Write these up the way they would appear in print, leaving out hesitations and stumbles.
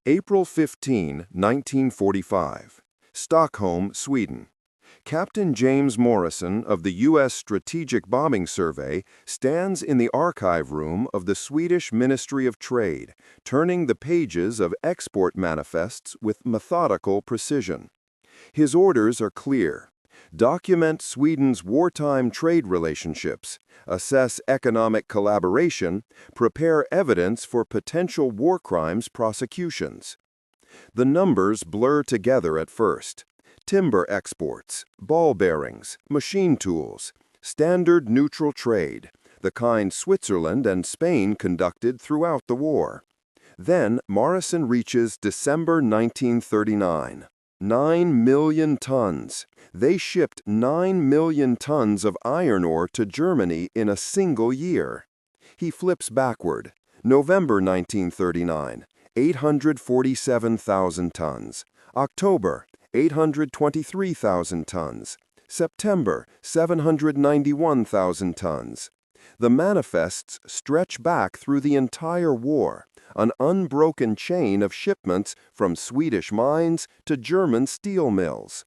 April 15, 1945. Stockholm, Sweden. Captain James Morrison of the U.S. Strategic Bombing Survey stands in the archive room of the Swedish Ministry of Trade, turning the pages of export manifests with methodical precision. His orders are clear. Document Sweden's wartime trade relationships, assess economic collaboration, prepare evidence for potential war crimes prosecutions. The numbers blur together at first. Timber exports, ball bearings, machine tools, standard neutral trade, the kind Switzerland and Spain conducted throughout the war. Then Morrison reaches December 1939. 9 million tons. They shipped 9 million tons of iron ore to Germany in a single year. He flips backward. November 1939, 847,000 tons. October, 823,000 tons. September, 791,000 tons. The manifests stretch back through the entire war, an unbroken chain of shipments from Swedish mines to German steel mills.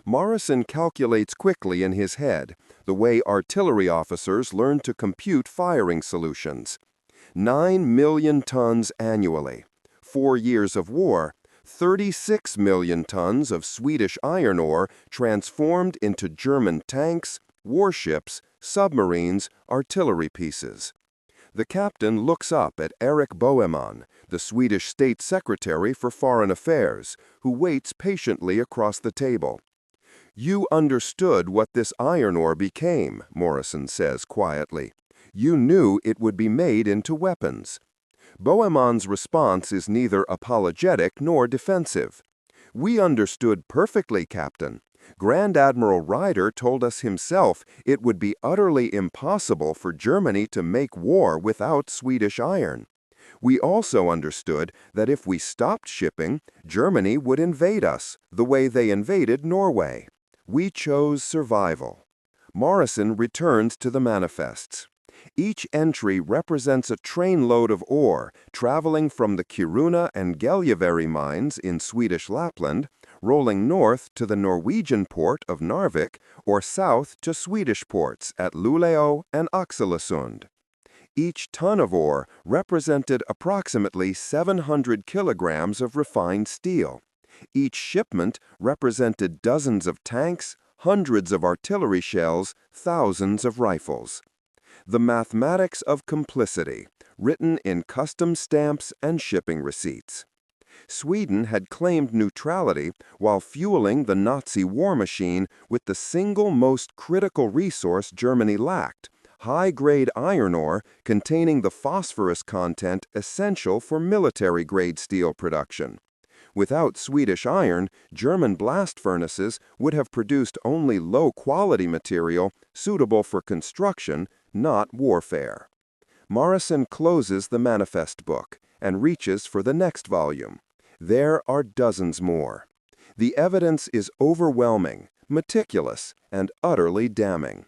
Morrison calculates quickly in his head, the way artillery officers learn to compute firing solutions. 9 million tons annually. 4 years of war, 36 million tons of Swedish iron ore transformed into German tanks, warships, submarines, artillery pieces. The captain looks up at Erich Boheman, the Swedish State Secretary for Foreign Affairs, who waits patiently across the table. "You understood what this iron ore became," Morrison says quietly. "You knew it would be made into weapons." Boheman's response is neither apologetic nor defensive. "We understood perfectly, Captain. Grand Admiral Raeder told us himself it would be utterly impossible for Germany to make war without Swedish iron. We also understood that if we stopped shipping, Germany would invade us, the way they invaded Norway. We chose survival." Morrison returns to the manifests. Each entry represents a trainload of ore traveling from the Kiruna and Gällivare mines in Swedish Lapland, rolling north to the Norwegian port of Narvik or south to Swedish ports at Luleå and Oxelösund. Each ton of ore represented approximately 700 kilograms of refined steel. Each shipment represented dozens of tanks, hundreds of artillery shells, thousands of rifles. The mathematics of complicity, written in customs stamps and shipping receipts. Sweden had claimed neutrality while fueling the Nazi war machine with the single most critical resource Germany lacked, high-grade iron ore containing the phosphorus content essential for military-grade steel production. Without Swedish iron, German blast furnaces would have produced only low-quality material suitable for construction, not warfare. Morrison closes the manifest book and reaches for the next volume. There are dozens more. The evidence is overwhelming, meticulous, and utterly damning.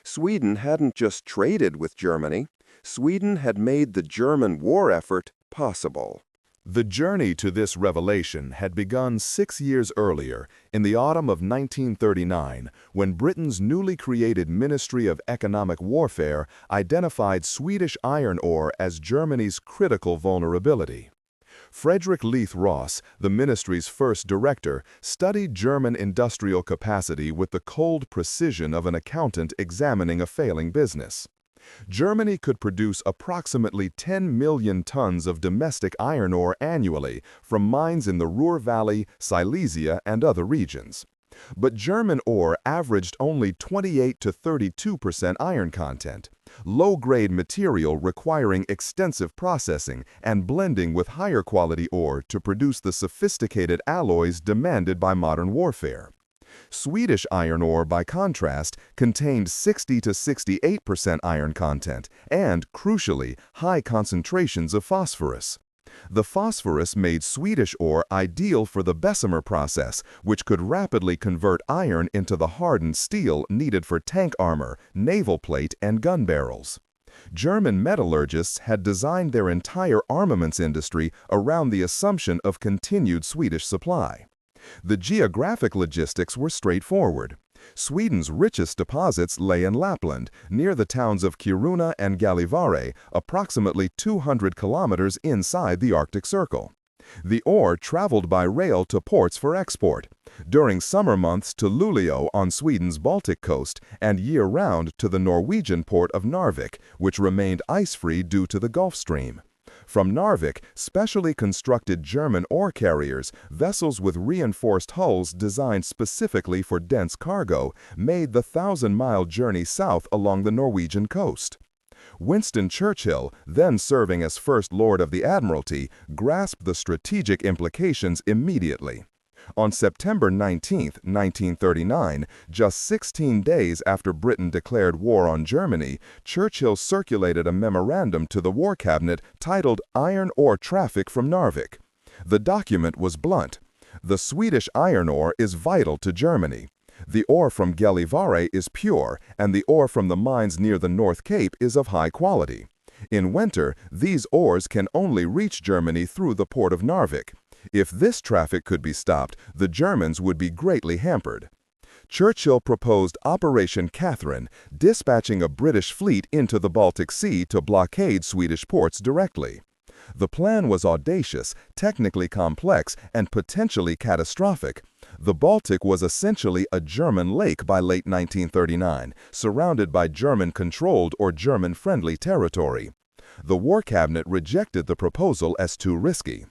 Sweden hadn't just traded with Germany. Sweden had made the German war effort possible. The journey to this revelation had begun 6 years earlier, in the autumn of 1939, when Britain's newly created Ministry of Economic Warfare identified Swedish iron ore as Germany's critical vulnerability. Frederick Leith Ross, the ministry's first director, studied German industrial capacity with the cold precision of an accountant examining a failing business. Germany could produce approximately 10 million tons of domestic iron ore annually from mines in the Ruhr Valley, Silesia, and other regions. But German ore averaged only 28 to 32% iron content, low-grade material requiring extensive processing and blending with higher-quality ore to produce the sophisticated alloys demanded by modern warfare. Swedish iron ore, by contrast, contained 60 to 68% iron content and, crucially, high concentrations of phosphorus. The phosphorus made Swedish ore ideal for the Bessemer process, which could rapidly convert iron into the hardened steel needed for tank armor, naval plate, and gun barrels. German metallurgists had designed their entire armaments industry around the assumption of continued Swedish supply. The geographic logistics were straightforward. Sweden's richest deposits lay in Lapland, near the towns of Kiruna and Gällivare, approximately 200 kilometers inside the Arctic Circle. The ore traveled by rail to ports for export, during summer months to Luleå on Sweden's Baltic coast, and year-round to the Norwegian port of Narvik, which remained ice-free due to the Gulf Stream. From Narvik, specially constructed German ore carriers, vessels with reinforced hulls designed specifically for dense cargo, made the 1,000-mile journey south along the Norwegian coast. Winston Churchill, then serving as First Lord of the Admiralty, grasped the strategic implications immediately. On September 19, 1939, just 16 days after Britain declared war on Germany, Churchill circulated a memorandum to the War Cabinet titled Iron Ore Traffic from Narvik. The document was blunt. The Swedish iron ore is vital to Germany. The ore from Gällivare is pure, and the ore from the mines near the North Cape is of high quality. In winter, these ores can only reach Germany through the port of Narvik. If this traffic could be stopped, the Germans would be greatly hampered. Churchill proposed Operation Catherine, dispatching a British fleet into the Baltic Sea to blockade Swedish ports directly. The plan was audacious, technically complex, and potentially catastrophic. The Baltic was essentially a German lake by late 1939, surrounded by German-controlled or German-friendly territory. The War Cabinet rejected the proposal as too risky.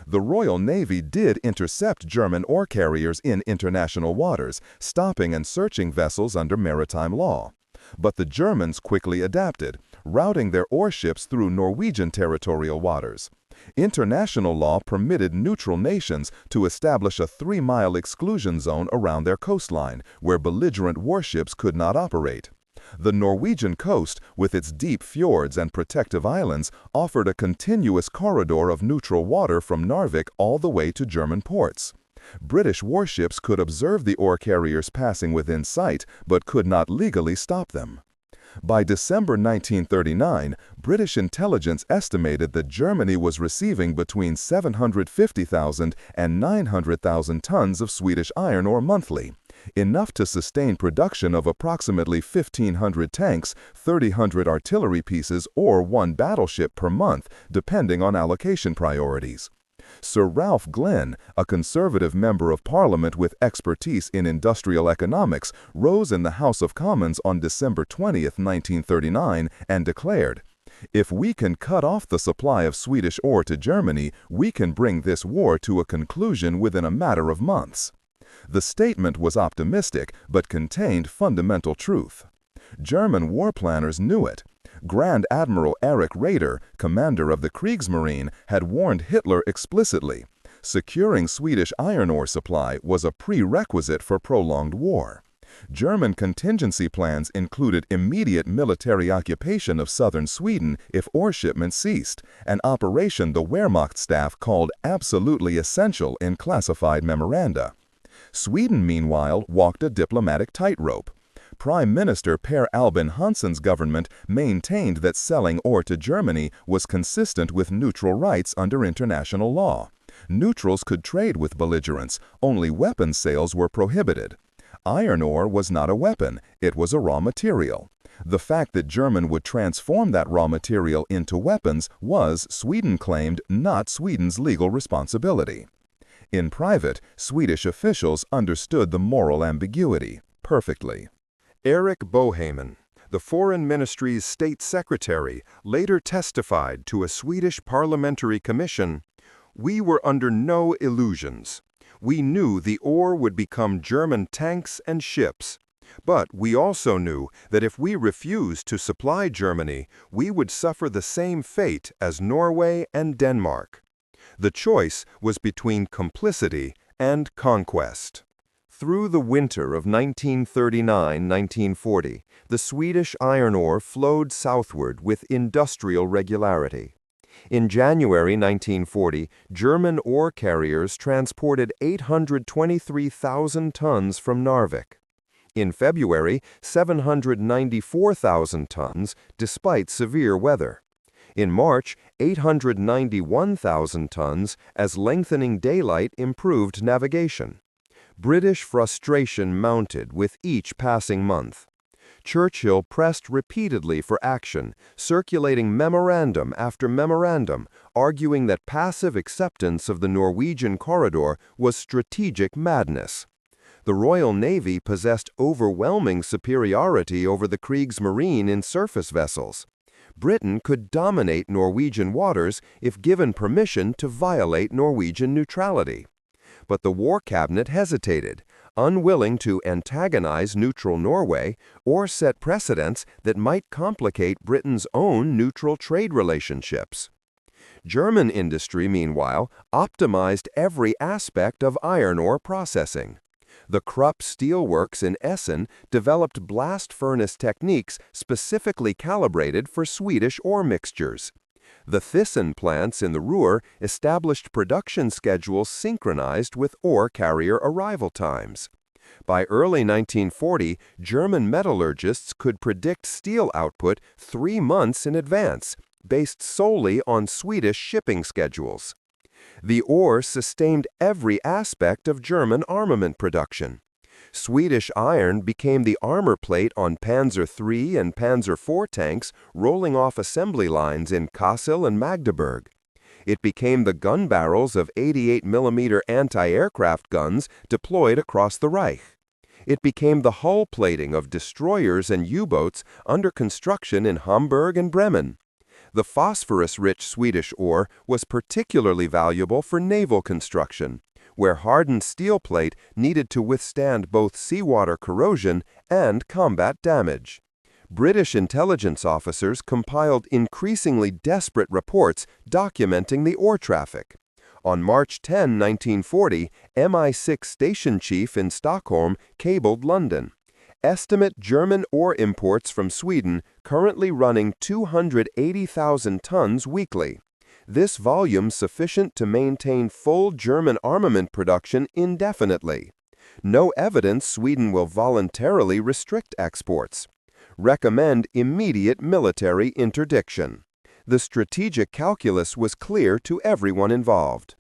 The Royal Navy did intercept German ore carriers in international waters, stopping and searching vessels under maritime law. But the Germans quickly adapted, routing their ore ships through Norwegian territorial waters. International law permitted neutral nations to establish a 3-mile exclusion zone around their coastline, where belligerent warships could not operate. The Norwegian coast, with its deep fjords and protective islands, offered a continuous corridor of neutral water from Narvik all the way to German ports. British warships could observe the ore carriers passing within sight, but could not legally stop them. By December 1939, British intelligence estimated that Germany was receiving between 750,000 and 900,000 tons of Swedish iron ore monthly, enough to sustain production of approximately 1,500 tanks, 3,000 artillery pieces, or 1 battleship per month, depending on allocation priorities. Sir Ralph Glenn, a Conservative Member of Parliament with expertise in industrial economics, rose in the House of Commons on December 20, 1939, and declared, "If we can cut off the supply of Swedish ore to Germany, we can bring this war to a conclusion within a matter of months." The statement was optimistic, but contained fundamental truth. German war planners knew it. Grand Admiral Erich Raeder, commander of the Kriegsmarine, had warned Hitler explicitly. Securing Swedish iron ore supply was a prerequisite for prolonged war. German contingency plans included immediate military occupation of southern Sweden if ore shipments ceased, an operation the Wehrmacht staff called absolutely essential in classified memoranda. Sweden, meanwhile, walked a diplomatic tightrope. Prime Minister Per Albin Hansson's government maintained that selling ore to Germany was consistent with neutral rights under international law. Neutrals could trade with belligerents, only weapons sales were prohibited. Iron ore was not a weapon, it was a raw material. The fact that Germany would transform that raw material into weapons was, Sweden claimed, not Sweden's legal responsibility. In private, Swedish officials understood the moral ambiguity perfectly. Erik Boheman, the Foreign Ministry's State Secretary, later testified to a Swedish parliamentary commission, "We were under no illusions. We knew the ore would become German tanks and ships. But we also knew that if we refused to supply Germany, we would suffer the same fate as Norway and Denmark. The choice was between complicity and conquest." Through the winter of 1939-1940, the Swedish iron ore flowed southward with industrial regularity. In January 1940, German ore carriers transported 823,000 tons from Narvik. In February, 794,000 tons, despite severe weather. In March, 891,000 tons, as lengthening daylight improved navigation. British frustration mounted with each passing month. Churchill pressed repeatedly for action, circulating memorandum after memorandum, arguing that passive acceptance of the Norwegian corridor was strategic madness. The Royal Navy possessed overwhelming superiority over the Kriegsmarine in surface vessels. Britain could dominate Norwegian waters if given permission to violate Norwegian neutrality. But the War Cabinet hesitated, unwilling to antagonize neutral Norway or set precedents that might complicate Britain's own neutral trade relationships. German industry, meanwhile, optimized every aspect of iron ore processing. The Krupp steelworks in Essen developed blast furnace techniques specifically calibrated for Swedish ore mixtures. The Thyssen plants in the Ruhr established production schedules synchronized with ore carrier arrival times. By early 1940, German metallurgists could predict steel output 3 months in advance, based solely on Swedish shipping schedules. The ore sustained every aspect of German armament production. Swedish iron became the armor plate on Panzer III and Panzer IV tanks rolling off assembly lines in Kassel and Magdeburg. It became the gun barrels of 88mm anti-aircraft guns deployed across the Reich. It became the hull plating of destroyers and U-boats under construction in Hamburg and Bremen. The phosphorus-rich Swedish ore was particularly valuable for naval construction, where hardened steel plate needed to withstand both seawater corrosion and combat damage. British intelligence officers compiled increasingly desperate reports documenting the ore traffic. On March 10, 1940, MI6 station chief in Stockholm cabled London. Estimate German ore imports from Sweden currently running 280,000 tons weekly. This volume sufficient to maintain full German armament production indefinitely. No evidence Sweden will voluntarily restrict exports. Recommend immediate military interdiction. The strategic calculus was clear to everyone involved.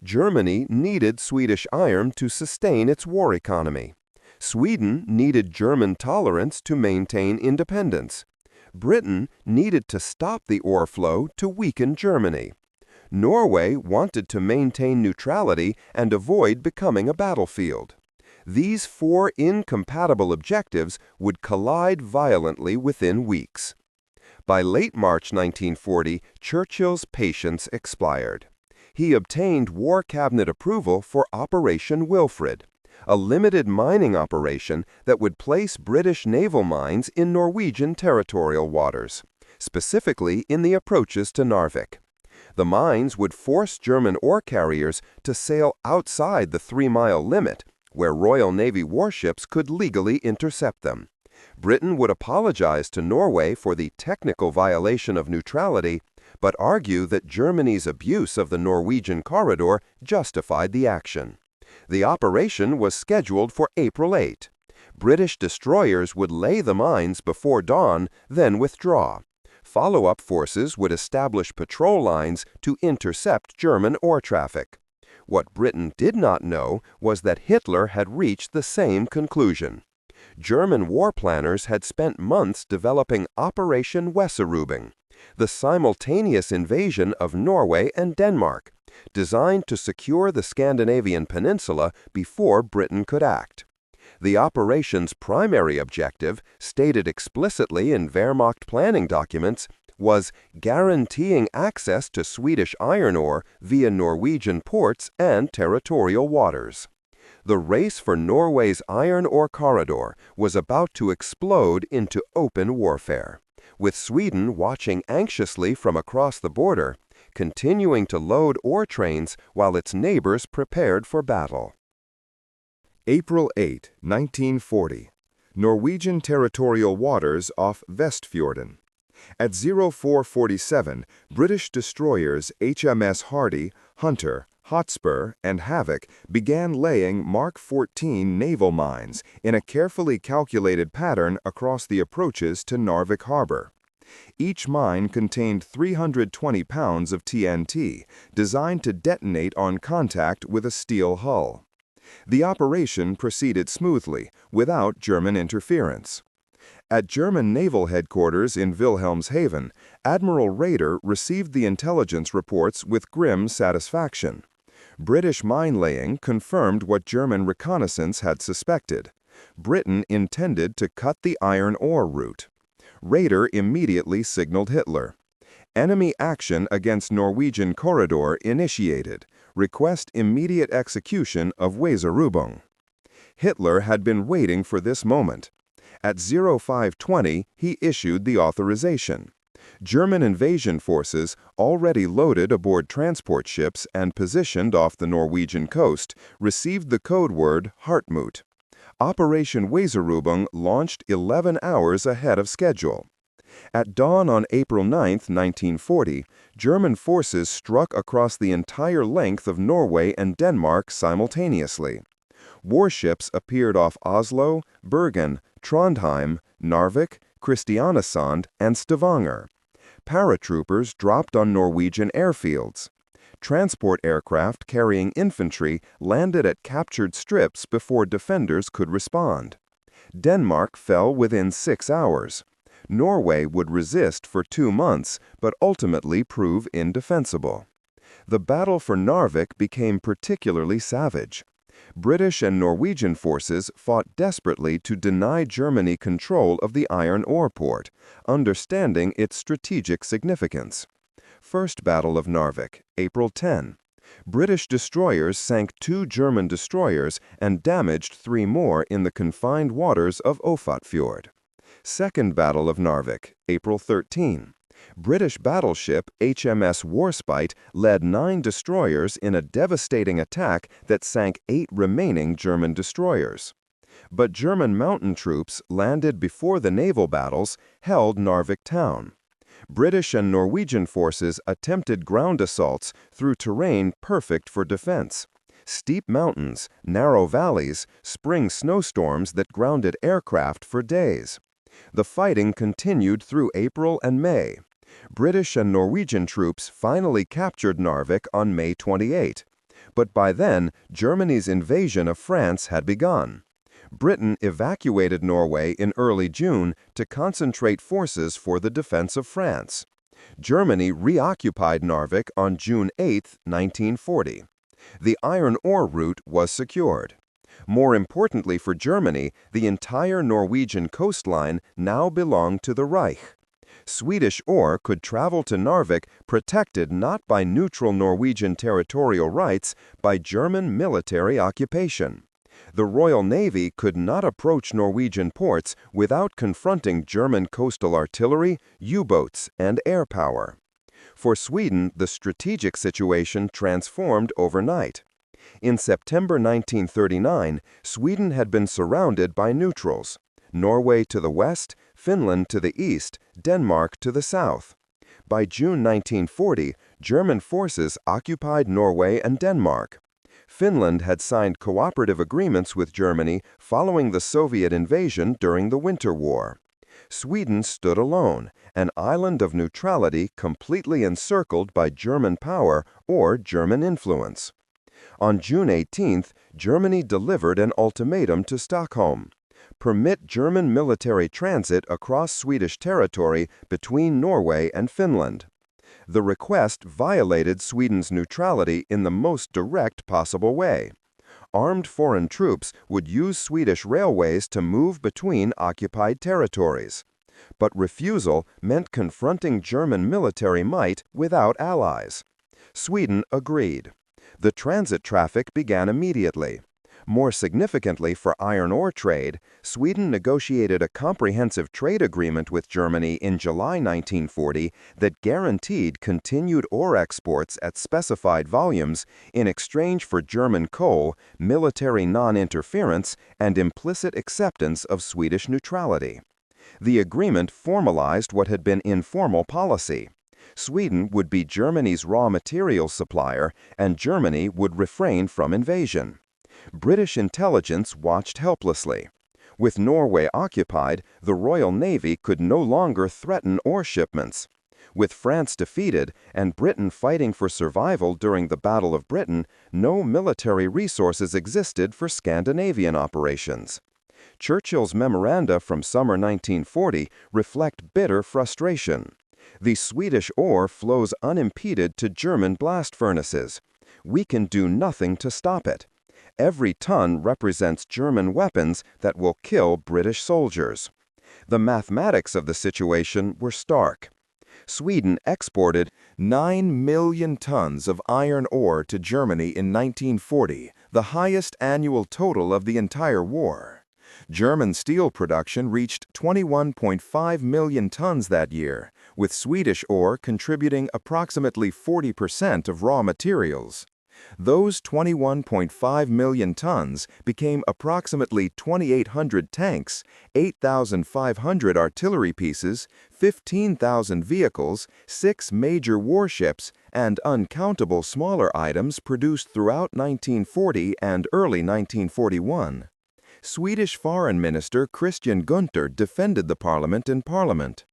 Germany needed Swedish iron to sustain its war economy. Sweden needed German tolerance to maintain independence. Britain needed to stop the ore flow to weaken Germany. Norway wanted to maintain neutrality and avoid becoming a battlefield. These 4 incompatible objectives would collide violently within weeks. By late March 1940, Churchill's patience expired. He obtained War Cabinet approval for Operation Wilfred, a limited mining operation that would place British naval mines in Norwegian territorial waters, specifically in the approaches to Narvik. The mines would force German ore carriers to sail outside the 3-mile limit, where Royal Navy warships could legally intercept them. Britain would apologize to Norway for the technical violation of neutrality, but argue that Germany's abuse of the Norwegian corridor justified the action. The operation was scheduled for April 8. British destroyers would lay the mines before dawn, then withdraw. Follow-up forces would establish patrol lines to intercept German ore traffic. What Britain did not know was that Hitler had reached the same conclusion. German war planners had spent months developing Operation Weserübung, the simultaneous invasion of Norway and Denmark, designed to secure the Scandinavian peninsula before Britain could act. The operation's primary objective, stated explicitly in Wehrmacht planning documents, was guaranteeing access to Swedish iron ore via Norwegian ports and territorial waters. The race for Norway's iron ore corridor was about to explode into open warfare, with Sweden watching anxiously from across the border, continuing to load ore trains while its neighbors prepared for battle. April 8, 1940. Norwegian territorial waters off Vestfjorden. At 0447, British destroyers HMS Hardy, Hunter, Hotspur, and Havoc began laying Mark 14 naval mines in a carefully calculated pattern across the approaches to Narvik harbor. Each mine contained 320 pounds of TNT, designed to detonate on contact with a steel hull. The operation proceeded smoothly, without German interference. At German naval headquarters in Wilhelmshaven, Admiral Raeder received the intelligence reports with grim satisfaction. British mine-laying confirmed what German reconnaissance had suspected. Britain intended to cut the iron ore route. Raeder immediately signaled Hitler. Enemy action against Norwegian corridor initiated. Request immediate execution of Weserübung. Hitler had been waiting for this moment. At 0520, he issued the authorization. German invasion forces, already loaded aboard transport ships and positioned off the Norwegian coast, received the code word Hartmut. Operation Weserübung launched 11 hours ahead of schedule. At dawn on April 9, 1940, German forces struck across the entire length of Norway and Denmark simultaneously. Warships appeared off Oslo, Bergen, Trondheim, Narvik, Kristiansand, and Stavanger. Paratroopers dropped on Norwegian airfields. Transport aircraft carrying infantry landed at captured strips before defenders could respond. Denmark fell within 6 hours. Norway would resist for 2 months, but ultimately prove indefensible. The battle for Narvik became particularly savage. British and Norwegian forces fought desperately to deny Germany control of the iron ore port, understanding its strategic significance. First Battle of Narvik, April 10. British destroyers sank 2 German destroyers and damaged 3 more in the confined waters of Ofatfjord. Second Battle of Narvik, April 13. British battleship HMS Warspite led 9 destroyers in a devastating attack that sank 8 remaining German destroyers. But German mountain troops, landed before the naval battles, held Narvik town. British and Norwegian forces attempted ground assaults through terrain perfect for defense. Steep mountains, narrow valleys, spring snowstorms that grounded aircraft for days. The fighting continued through April and May. British and Norwegian troops finally captured Narvik on May 28. But by then, Germany's invasion of France had begun. Britain evacuated Norway in early June to concentrate forces for the defense of France. Germany reoccupied Narvik on June 8, 1940. The iron ore route was secured. More importantly for Germany, the entire Norwegian coastline now belonged to the Reich. Swedish ore could travel to Narvik protected not by neutral Norwegian territorial rights, by German military occupation. The Royal Navy could not approach Norwegian ports without confronting German coastal artillery, U-boats, and air power. For Sweden, the strategic situation transformed overnight. In September 1939, Sweden had been surrounded by neutrals. Norway to the west, Finland to the east, Denmark to the south. By June 1940, German forces occupied Norway and Denmark. Finland had signed cooperative agreements with Germany following the Soviet invasion during the Winter War. Sweden stood alone, an island of neutrality completely encircled by German power or German influence. On June 18, Germany delivered an ultimatum to Stockholm. Permit German military transit across Swedish territory between Norway and Finland. The request violated Sweden's neutrality in the most direct possible way. Armed foreign troops would use Swedish railways to move between occupied territories. But refusal meant confronting German military might without allies. Sweden agreed. The transit traffic began immediately. More significantly for iron ore trade, Sweden negotiated a comprehensive trade agreement with Germany in July 1940 that guaranteed continued ore exports at specified volumes in exchange for German coal, military non-interference, and implicit acceptance of Swedish neutrality. The agreement formalized what had been informal policy. Sweden would be Germany's raw materials supplier, and Germany would refrain from invasion. British intelligence watched helplessly. With Norway occupied, the Royal Navy could no longer threaten ore shipments. With France defeated and Britain fighting for survival during the Battle of Britain, no military resources existed for Scandinavian operations. Churchill's memoranda from summer 1940 reflect bitter frustration. The Swedish ore flows unimpeded to German blast furnaces. We can do nothing to stop it. Every ton represents German weapons that will kill British soldiers. The mathematics of the situation were stark. Sweden exported 9 million tons of iron ore to Germany in 1940, the highest annual total of the entire war. German steel production reached 21.5 million tons that year, with Swedish ore contributing approximately 40% of raw materials. Those 21.5 million tons became approximately 2,800 tanks, 8,500 artillery pieces, 15,000 vehicles, 6 major warships, and uncountable smaller items produced throughout 1940 and early 1941. Swedish Foreign Minister Christian Gunther defended the parliament in Parliament.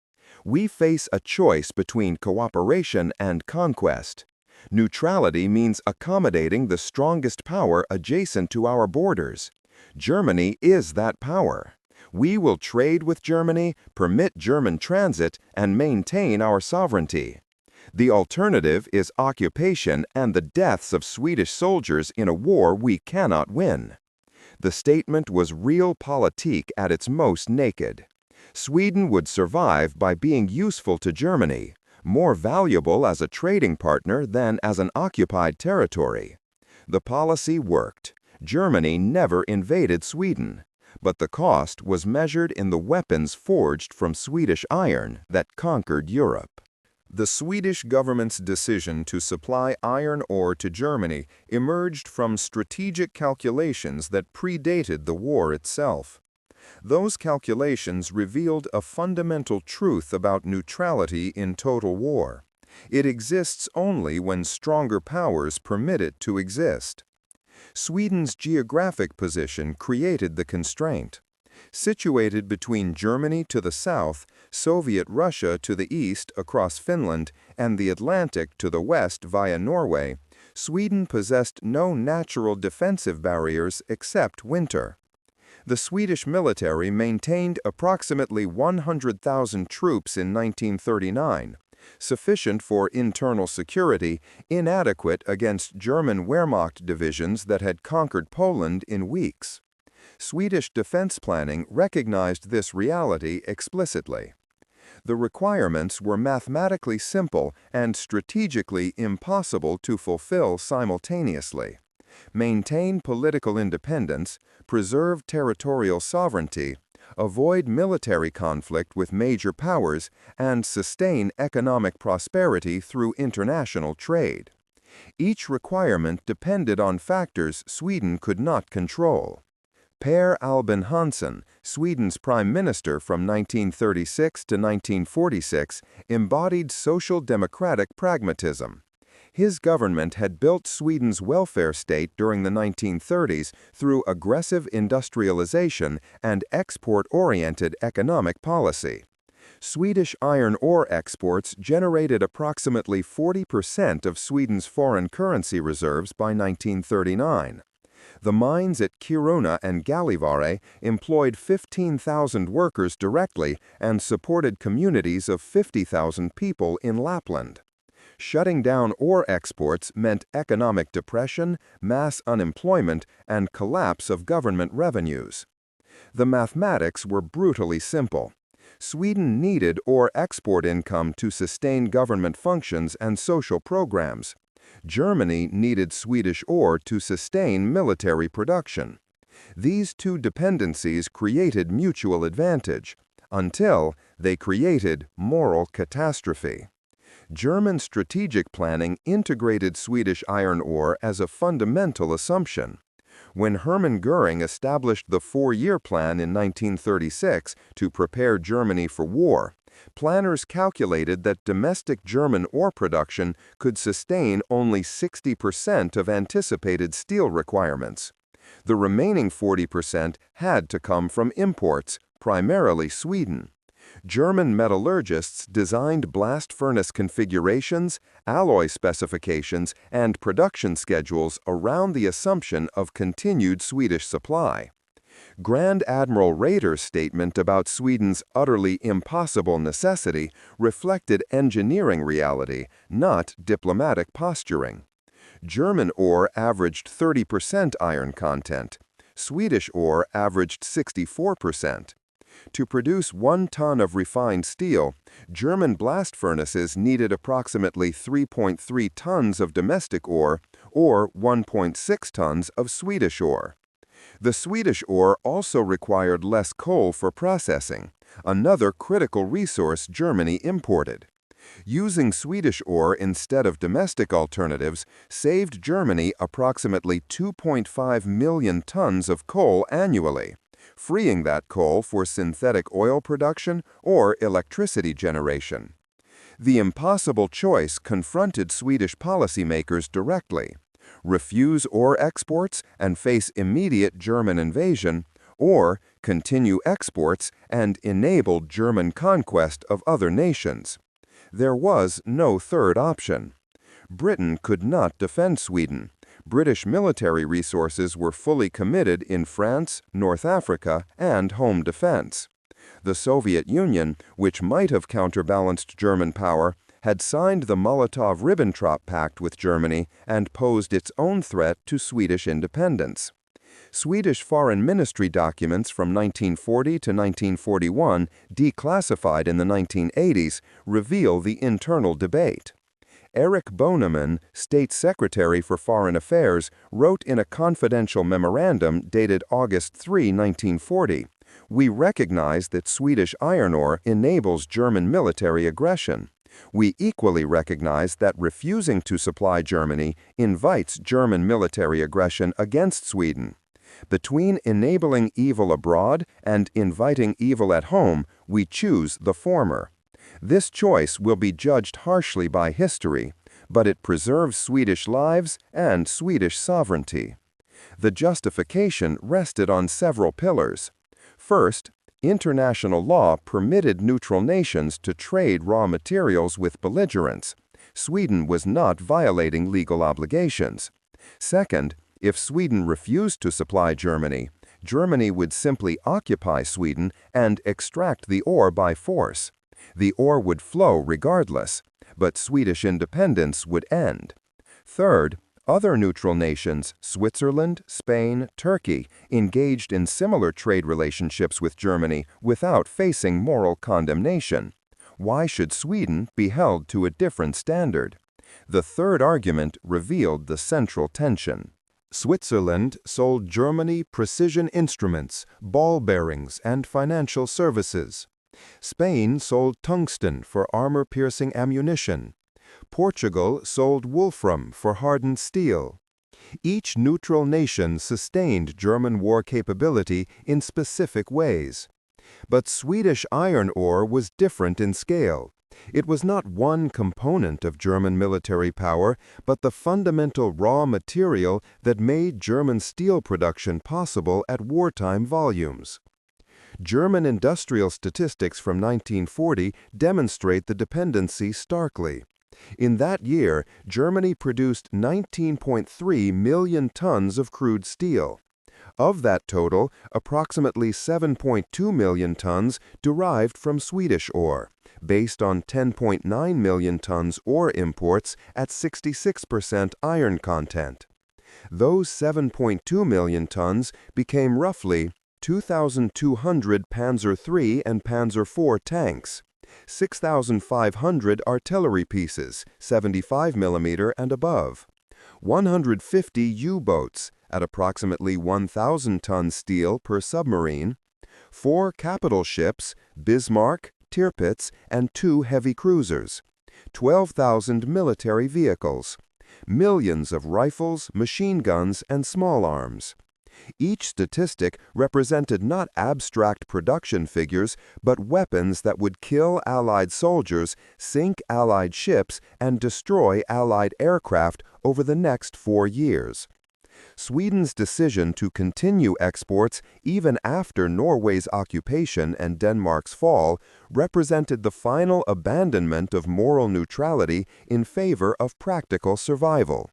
We face a choice between cooperation and conquest. Neutrality means accommodating the strongest power adjacent to our borders. Germany is that power. We will trade with Germany, permit German transit, and maintain our sovereignty. The alternative is occupation and the deaths of Swedish soldiers in a war we cannot win. The statement was realpolitik at its most naked. Sweden would survive by being useful to Germany, more valuable as a trading partner than as an occupied territory. The policy worked. Germany never invaded Sweden, but the cost was measured in the weapons forged from Swedish iron that conquered Europe. The Swedish government's decision to supply iron ore to Germany emerged from strategic calculations that predated the war itself. Those calculations revealed a fundamental truth about neutrality in total war. It exists only when stronger powers permit it to exist. Sweden's geographic position created the constraint. Situated between Germany to the south, Soviet Russia to the east across Finland, and the Atlantic to the west via Norway, Sweden possessed no natural defensive barriers except winter. The Swedish military maintained approximately 100,000 troops in 1939, sufficient for internal security, inadequate against German Wehrmacht divisions that had conquered Poland in weeks. Swedish defense planning recognized this reality explicitly. The requirements were mathematically simple and strategically impossible to fulfill simultaneously. Maintain political independence, preserve territorial sovereignty, avoid military conflict with major powers, and sustain economic prosperity through international trade. Each requirement depended on factors Sweden could not control. Per Albin Hansson, Sweden's prime minister from 1936 to 1946, embodied social democratic pragmatism. His government had built Sweden's welfare state during the 1930s through aggressive industrialization and export-oriented economic policy. Swedish iron ore exports generated approximately 40% of Sweden's foreign currency reserves by 1939. The mines at Kiruna and Gällivare employed 15,000 workers directly and supported communities of 50,000 people in Lapland. Shutting down ore exports meant economic depression, mass unemployment, and collapse of government revenues. The mathematics were brutally simple. Sweden needed ore export income to sustain government functions and social programs. Germany needed Swedish ore to sustain military production. These two dependencies created mutual advantage, until they created moral catastrophe. German strategic planning integrated Swedish iron ore as a fundamental assumption. When Hermann Göring established the four-year plan in 1936 to prepare Germany for war, Planners calculated that domestic German ore production could sustain only 60% of anticipated steel requirements. The remaining 40% had to come from imports, primarily Sweden. German metallurgists designed blast furnace configurations, alloy specifications, and production schedules around the assumption of continued Swedish supply. Grand Admiral Raeder's statement about Sweden's utterly impossible necessity reflected engineering reality, not diplomatic posturing. German ore averaged 30% iron content. Swedish ore averaged 64%. To produce 1 ton of refined steel, German blast furnaces needed approximately 3.3 tons of domestic ore or 1.6 tons of Swedish ore. The Swedish ore also required less coal for processing, another critical resource Germany imported. Using Swedish ore instead of domestic alternatives saved Germany approximately 2.5 million tons of coal annually, freeing that coal for synthetic oil production or electricity generation. The impossible choice confronted Swedish policymakers directly: refuse ore exports and face immediate German invasion, or continue exports and enable German conquest of other nations. There was no third option. Britain could not defend Sweden. British military resources were fully committed in France, North Africa, and home defense. The Soviet Union, which might have counterbalanced German power, had signed the Molotov-Ribbentrop Pact with Germany and posed its own threat to Swedish independence. Swedish Foreign Ministry documents from 1940 to 1941, declassified in the 1980s, reveal the internal debate. Erich Boneman, State Secretary for Foreign Affairs, wrote in a confidential memorandum dated August 3, 1940, "We recognize that Swedish iron ore enables German military aggression. We equally recognize that refusing to supply Germany invites German military aggression against Sweden. Between enabling evil abroad and inviting evil at home, we choose the former. This choice will be judged harshly by history, but it preserves Swedish lives and Swedish sovereignty." The justification rested on several pillars. First, international law permitted neutral nations to trade raw materials with belligerents. Sweden was not violating legal obligations. Second, if Sweden refused to supply Germany, Germany would simply occupy Sweden and extract the ore by force. The ore would flow regardless, but Swedish independence would end. Third, other neutral nations, Switzerland, Spain, Turkey, engaged in similar trade relationships with Germany without facing moral condemnation. Why should Sweden be held to a different standard? The third argument revealed the central tension. Switzerland sold Germany precision instruments, ball bearings, and financial services. Spain sold tungsten for armor-piercing ammunition. Portugal sold wolfram for hardened steel. Each neutral nation sustained German war capability in specific ways. But Swedish iron ore was different in scale. It was not one component of German military power, but the fundamental raw material that made German steel production possible at wartime volumes. German industrial statistics from 1940 demonstrate the dependency starkly. In that year, Germany produced 19.3 million tons of crude steel. Of that total, approximately 7.2 million tons derived from Swedish ore, based on 10.9 million tons ore imports at 66% iron content. Those 7.2 million tons became roughly 2,200 Panzer III and Panzer IV tanks, 6,500 artillery pieces, 75 mm and above, 150 U-boats at approximately 1,000 tons steel per submarine, 4 capital ships, Bismarck, Tirpitz, and 2 heavy cruisers, 12,000 military vehicles, millions of rifles, machine guns, and small arms. Each statistic represented not abstract production figures, but weapons that would kill Allied soldiers, sink Allied ships, and destroy Allied aircraft over the next 4 years. Sweden's decision to continue exports even after Norway's occupation and Denmark's fall represented the final abandonment of moral neutrality in favor of practical survival.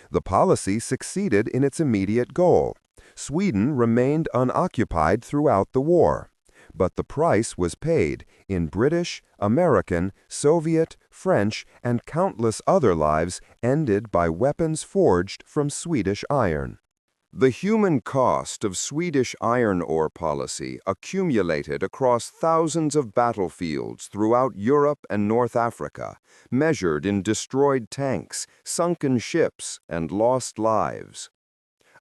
The policy succeeded in its immediate goal. Sweden remained unoccupied throughout the war. But the price was paid in British, American, Soviet, French, and countless other lives ended by weapons forged from Swedish iron. The human cost of Swedish iron ore policy accumulated across thousands of battlefields throughout Europe and North Africa, measured in destroyed tanks, sunken ships, and lost lives.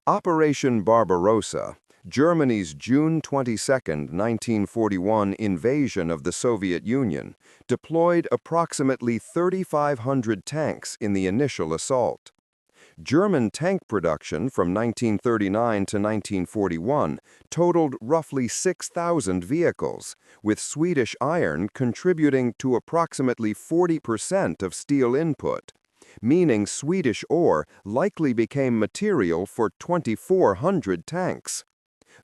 Operation Barbarossa, Germany's June 22, 1941 invasion of the Soviet Union, deployed approximately 3,500 tanks in the initial assault. German tank production from 1939 to 1941 totaled roughly 6,000 vehicles, with Swedish iron contributing to approximately 40% of steel input, meaning Swedish ore likely became material for 2,400 tanks.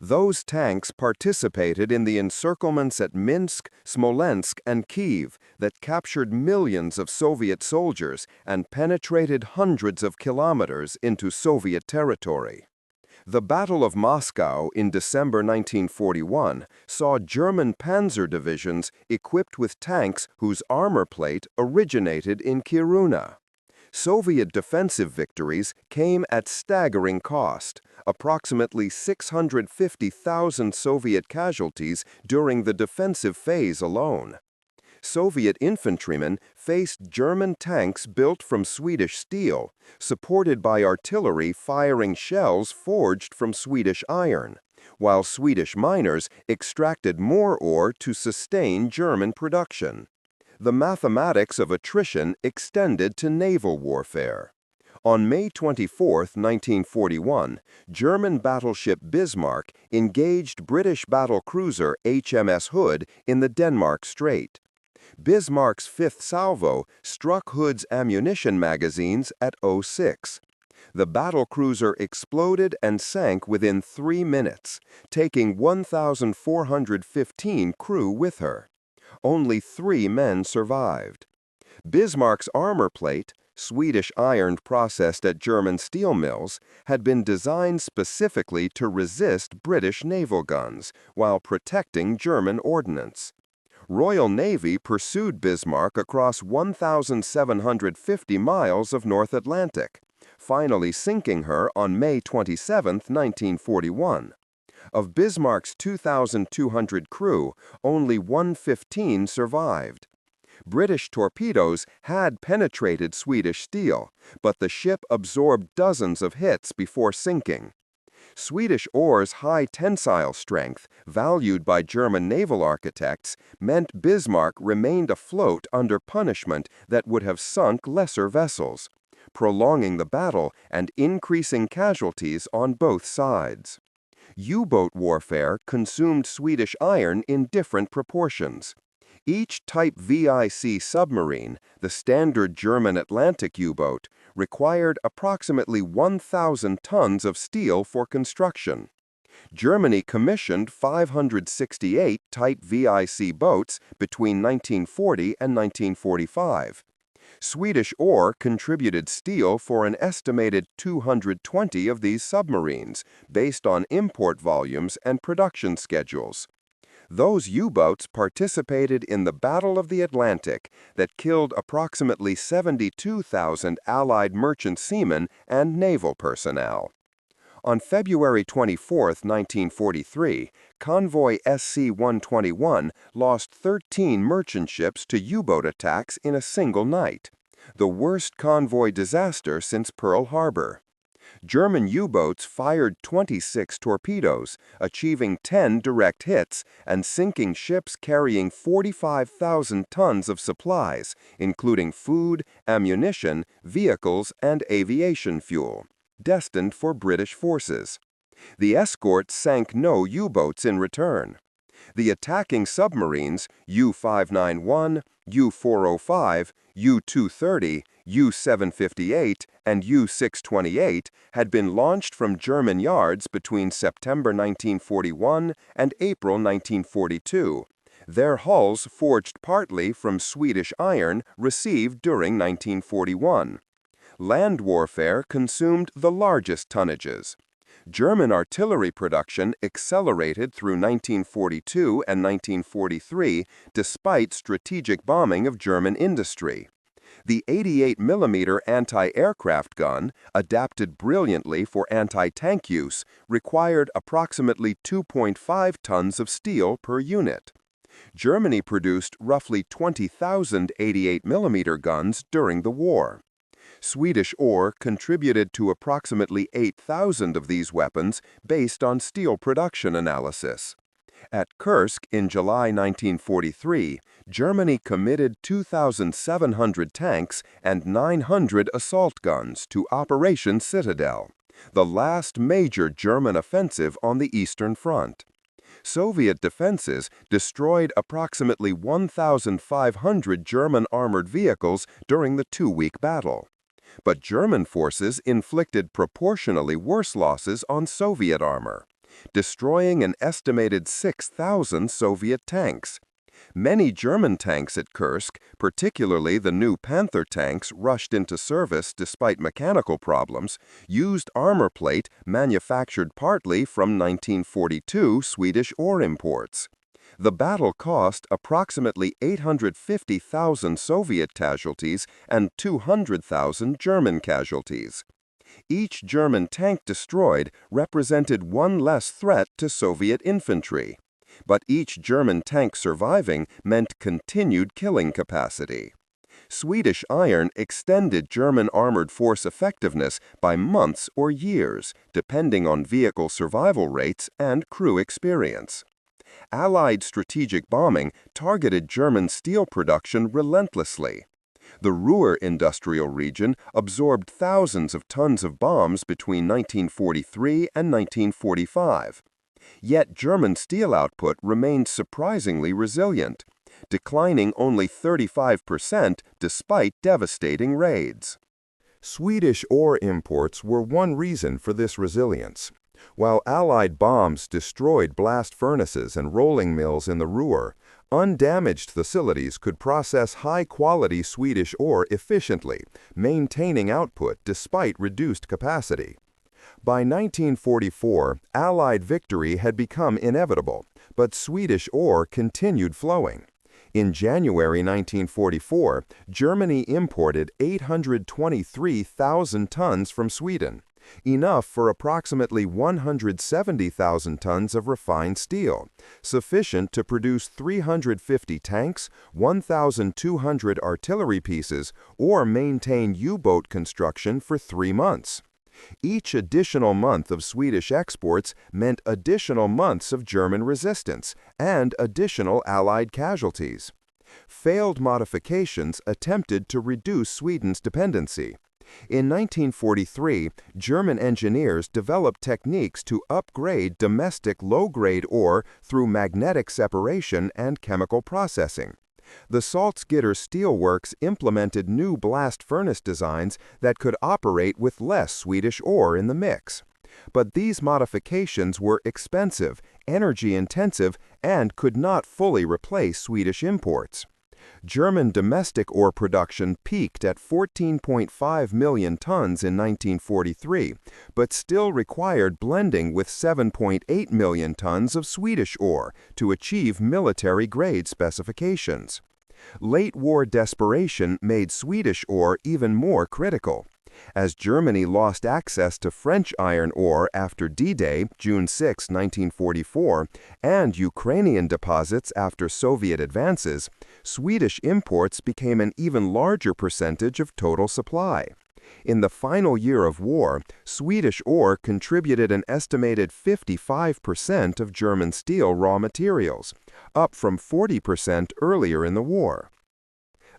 Those tanks participated in the encirclements at Minsk, Smolensk, and Kiev that captured millions of Soviet soldiers and penetrated hundreds of kilometers into Soviet territory. The Battle of Moscow in December 1941 saw German Panzer divisions equipped with tanks whose armor plate originated in Kiruna. Soviet defensive victories came at staggering cost, approximately 650,000 Soviet casualties during the defensive phase alone. Soviet infantrymen faced German tanks built from Swedish steel, supported by artillery firing shells forged from Swedish iron, while Swedish miners extracted more ore to sustain German production. The mathematics of attrition extended to naval warfare. On May 24, 1941, German battleship Bismarck engaged British battlecruiser HMS Hood in the Denmark Strait. Bismarck's fifth salvo struck Hood's ammunition magazines at 06. The battlecruiser exploded and sank within 3 minutes, taking 1,415 crew with her. Only 3 men survived. Bismarck's armor plate, Swedish iron processed at German steel mills, had been designed specifically to resist British naval guns while protecting German ordnance. Royal Navy pursued Bismarck across 1,750 miles of North Atlantic, finally sinking her on May 27, 1941. Of Bismarck's 2,200 crew, only 115 survived. British torpedoes had penetrated Swedish steel, but the ship absorbed dozens of hits before sinking. Swedish ore's high tensile strength, valued by German naval architects, meant Bismarck remained afloat under punishment that would have sunk lesser vessels, prolonging the battle and increasing casualties on both sides. U-boat warfare consumed Swedish iron in different proportions. Each Type WWII submarine, the standard German Atlantic U-boat, required approximately 1,000 tons of steel for construction. Germany commissioned 568 Type WWII boats between 1940 and 1945. Swedish ore contributed steel for an estimated 220 of these submarines, based on import volumes and production schedules. Those U-boats participated in the Battle of the Atlantic that killed approximately 72,000 Allied merchant seamen and naval personnel. On February 24, 1943, convoy SC-121 lost 13 merchant ships to U-boat attacks in a single night, the worst convoy disaster since Pearl Harbor. German U-boats fired 26 torpedoes, achieving 10 direct hits and sinking ships carrying 45,000 tons of supplies, including food, ammunition, vehicles, and aviation fuel, destined for British forces. The escorts sank no U-boats in return. The attacking submarines U-591, U-405, U-230, U-758, and U-628 had been launched from German yards between September 1941 and April 1942. Their hulls forged partly from Swedish iron received during 1941. Land warfare consumed the largest tonnages. German artillery production accelerated through 1942 and 1943 despite strategic bombing of German industry. The 88mm anti-aircraft gun, adapted brilliantly for anti-tank use, required approximately 2.5 tons of steel per unit. Germany produced roughly 20,000 88mm guns during the war. Swedish ore contributed to approximately 8,000 of these weapons based on steel production analysis. At Kursk in July 1943, Germany committed 2,700 tanks and 900 assault guns to Operation Citadel, the last major German offensive on the Eastern Front. Soviet defenses destroyed approximately 1,500 German armored vehicles during the two-week battle. But German forces inflicted proportionally worse losses on Soviet armor, destroying an estimated 6,000 Soviet tanks. Many German tanks at Kursk, particularly the new Panther tanks rushed into service despite mechanical problems, used armor plate manufactured partly from 1942 Swedish ore imports. The battle cost approximately 850,000 Soviet casualties and 200,000 German casualties. Each German tank destroyed represented one less threat to Soviet infantry. But each German tank surviving meant continued killing capacity. Swedish iron extended German armored force effectiveness by months or years, depending on vehicle survival rates and crew experience. Allied strategic bombing targeted German steel production relentlessly. The Ruhr industrial region absorbed thousands of tons of bombs between 1943 and 1945. Yet German steel output remained surprisingly resilient, declining only 35% despite devastating raids. Swedish ore imports were one reason for this resilience. While Allied bombs destroyed blast furnaces and rolling mills in the Ruhr, undamaged facilities could process high-quality Swedish ore efficiently, maintaining output despite reduced capacity. By 1944, Allied victory had become inevitable, but Swedish ore continued flowing. In January 1944, Germany imported 823,000 tons from Sweden, enough for approximately 170,000 tons of refined steel, sufficient to produce 350 tanks, 1,200 artillery pieces, or maintain U-boat construction for 3 months. Each additional month of Swedish exports meant additional months of German resistance and additional Allied casualties. Failed modifications attempted to reduce Sweden's dependency. In 1943, German engineers developed techniques to upgrade domestic low-grade ore through magnetic separation and chemical processing. The Salzgitter steelworks implemented new blast furnace designs that could operate with less Swedish ore in the mix. But these modifications were expensive, energy-intensive, and could not fully replace Swedish imports. German domestic ore production peaked at 14.5 million tons in 1943, but still required blending with 7.8 million tons of Swedish ore to achieve military-grade specifications. Late-war desperation made Swedish ore even more critical. As Germany lost access to French iron ore after D-Day, June 6, 1944, and Ukrainian deposits after Soviet advances, Swedish imports became an even larger percentage of total supply. In the final year of war, Swedish ore contributed an estimated 55% of German steel raw materials, up from 40% earlier in the war.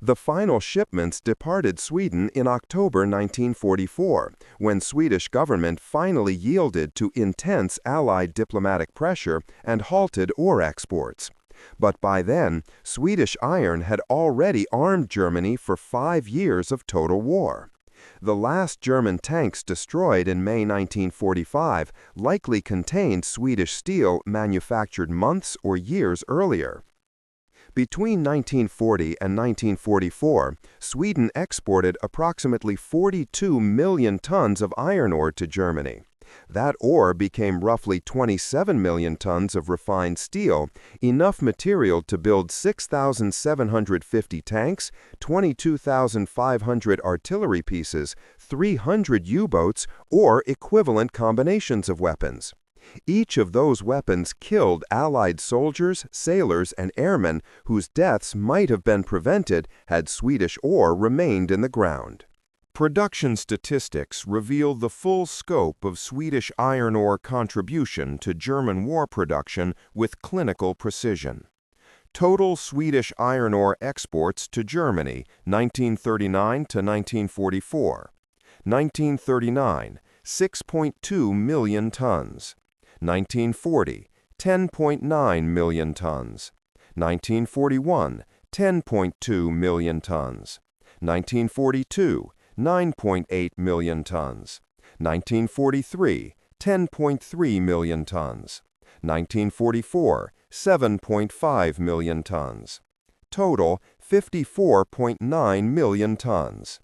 The final shipments departed Sweden in October 1944, when Swedish government finally yielded to intense Allied diplomatic pressure and halted ore exports. But by then, Swedish iron had already armed Germany for 5 years of total war. The last German tanks destroyed in May 1945 likely contained Swedish steel manufactured months or years earlier. Between 1940 and 1944, Sweden exported approximately 42 million tons of iron ore to Germany. That ore became roughly 27 million tons of refined steel, enough material to build 6,750 tanks, 22,500 artillery pieces, 300 U-boats, or equivalent combinations of weapons. Each of those weapons killed Allied soldiers, sailors, and airmen whose deaths might have been prevented had Swedish ore remained in the ground. Production statistics reveal the full scope of Swedish iron ore contribution to German war production with clinical precision. Total Swedish iron ore exports to Germany, 1939 to 1944. 1939, 6.2 million tons. 1940, 10.9 million tons. 1941, 10.2 million tons. 1942, 9.8 million tons. 1943, 10.3 million tons. 1944, 7.5 million tons. Total, 54.9 million tons.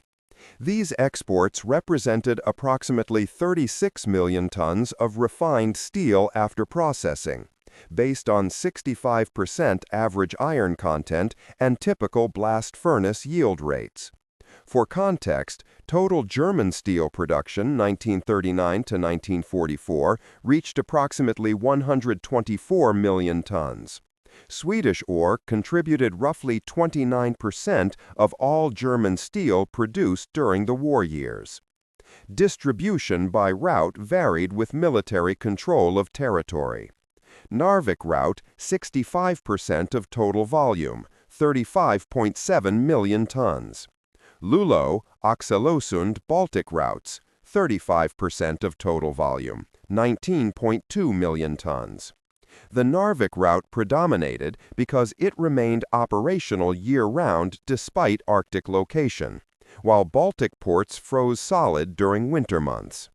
These exports represented approximately 36 million tons of refined steel after processing, based on 65% average iron content and typical blast furnace yield rates. For context, total German steel production 1939 to 1944 reached approximately 124 million tons. Swedish ore contributed roughly 29% of all German steel produced during the war years. Distribution by route varied with military control of territory. Narvik route, 65% of total volume, 35.7 million tons. Luleå, Oxelösund, Baltic routes, 35% of total volume, 19.2 million tons. The Narvik route predominated because it remained operational year-round despite Arctic location, while Baltic ports froze solid during winter months.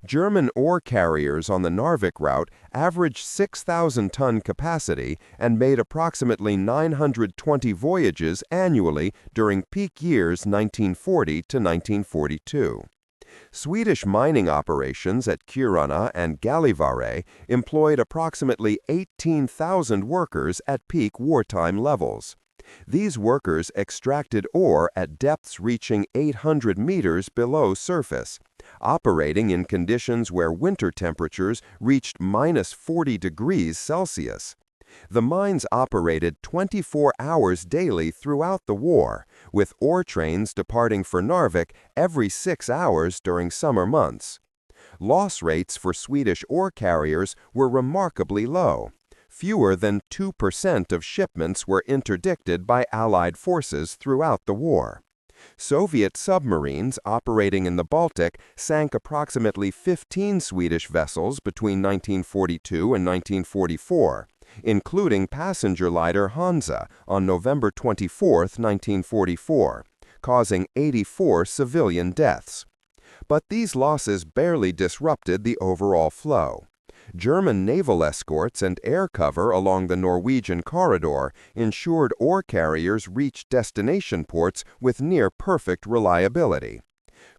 German ore carriers on the Narvik route averaged 6,000-ton capacity and made approximately 920 voyages annually during peak years 1940 to 1942. Swedish mining operations at Kiruna and Gällivare employed approximately 18,000 workers at peak wartime levels. These workers extracted ore at depths reaching 800 meters below surface, operating in conditions where winter temperatures reached -40 degrees Celsius. The mines operated 24 hours daily throughout the war, with ore trains departing for Narvik every 6 hours during summer months. Loss rates for Swedish ore carriers were remarkably low. Fewer than 2% of shipments were interdicted by Allied forces throughout the war. Soviet submarines operating in the Baltic sank approximately 15 Swedish vessels between 1942 and 1944, including passenger liner Hansa on November 24, 1944, causing 84 civilian deaths. But these losses barely disrupted the overall flow. German naval escorts and air cover along the Norwegian corridor ensured ore carriers reached destination ports with near-perfect reliability.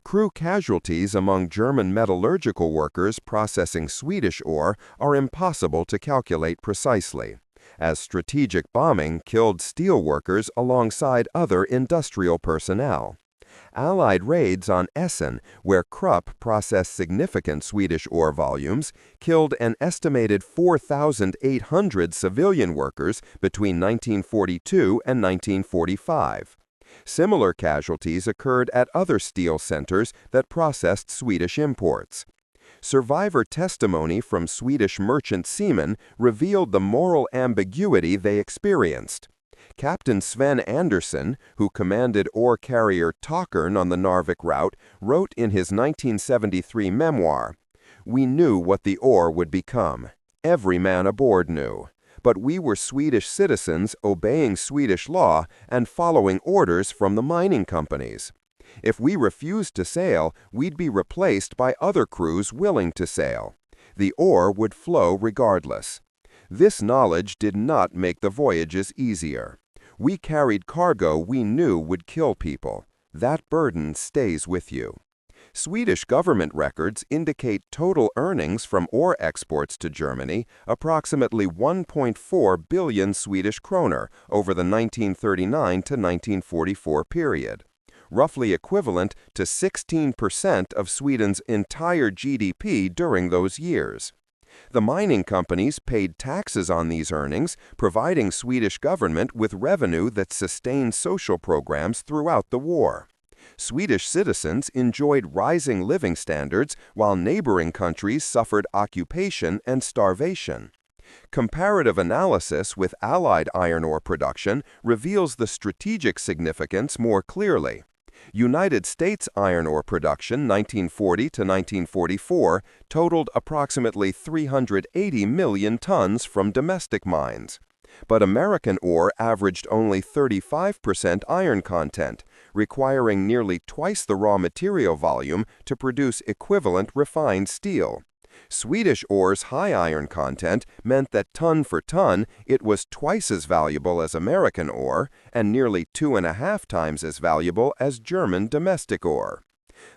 Crew casualties among German metallurgical workers processing Swedish ore are impossible to calculate precisely, as strategic bombing killed steel workers alongside other industrial personnel. Allied raids on Essen, where Krupp processed significant Swedish ore volumes, killed an estimated 4,800 civilian workers between 1942 and 1945. Similar casualties occurred at other steel centers that processed Swedish imports. Survivor testimony from Swedish merchant seamen revealed the moral ambiguity they experienced. Captain Sven Andersen, who commanded ore carrier Tåkern on the Narvik route, wrote in his 1973 memoir, "We knew what the ore would become. Every man aboard knew. But we were Swedish citizens obeying Swedish law and following orders from the mining companies. If we refused to sail, we'd be replaced by other crews willing to sail. The ore would flow regardless." This knowledge did not make the voyages easier. We carried cargo we knew would kill people. That burden stays with you. Swedish government records indicate total earnings from ore exports to Germany approximately 1.4 billion Swedish kroner over the 1939 to 1944 period, roughly equivalent to 16% of Sweden's entire GDP during those years. The mining companies paid taxes on these earnings, providing Swedish government with revenue that sustained social programs throughout the war. Swedish citizens enjoyed rising living standards while neighboring countries suffered occupation and starvation. Comparative analysis with Allied iron ore production reveals the strategic significance more clearly. United States iron ore production 1940 to 1944 totaled approximately 380 million tons from domestic mines. But American ore averaged only 35% iron content, requiring nearly twice the raw material volume to produce equivalent refined steel. Swedish ore's high iron content meant that ton for ton it was twice as valuable as American ore and nearly 2.5 times as valuable as German domestic ore.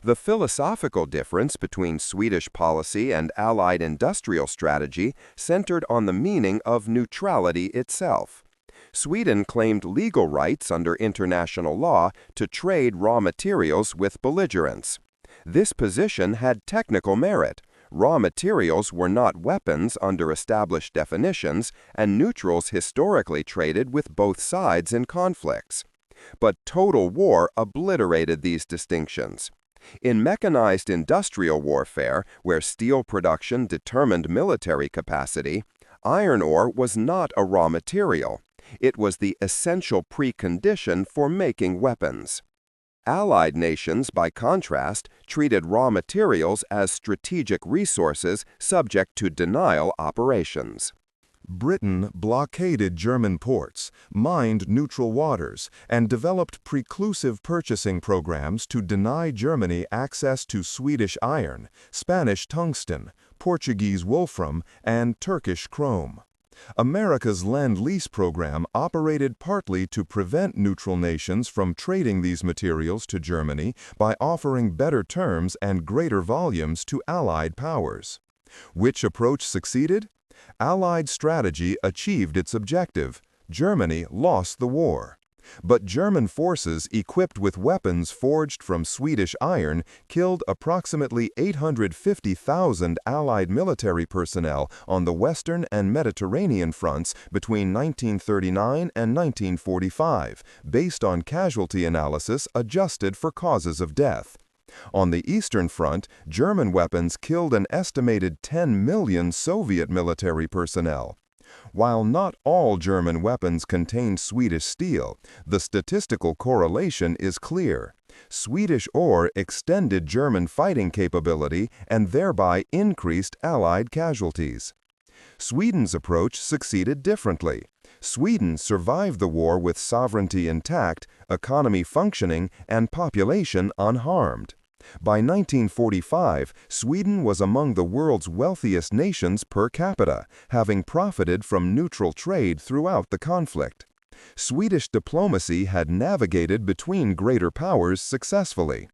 The philosophical difference between Swedish policy and Allied industrial strategy centered on the meaning of neutrality itself. Sweden claimed legal rights under international law to trade raw materials with belligerents. This position had technical merit. Raw materials were not weapons under established definitions, and neutrals historically traded with both sides in conflicts. But total war obliterated these distinctions. In mechanized industrial warfare, where steel production determined military capacity, iron ore was not a raw material. It was the essential precondition for making weapons. Allied nations, by contrast, treated raw materials as strategic resources subject to denial operations. Britain blockaded German ports, mined neutral waters, and developed preclusive purchasing programs to deny Germany access to Swedish iron, Spanish tungsten, Portuguese wolfram, and Turkish chrome. America's Lend-Lease program operated partly to prevent neutral nations from trading these materials to Germany by offering better terms and greater volumes to Allied powers. Which approach succeeded? Allied strategy achieved its objective. Germany lost the war. But German forces equipped with weapons forged from Swedish iron killed approximately 850,000 Allied military personnel on the Western and Mediterranean fronts between 1939 and 1945, based on casualty analysis adjusted for causes of death. On the Eastern Front, German weapons killed an estimated 10 million Soviet military personnel. While not all German weapons contained Swedish steel, the statistical correlation is clear. Swedish ore extended German fighting capability and thereby increased Allied casualties. Sweden's approach succeeded differently. Sweden survived the war with sovereignty intact, economy functioning, and population unharmed. By 1945, Sweden was among the world's wealthiest nations per capita, having profited from neutral trade throughout the conflict. Swedish diplomacy had navigated between greater powers successfully.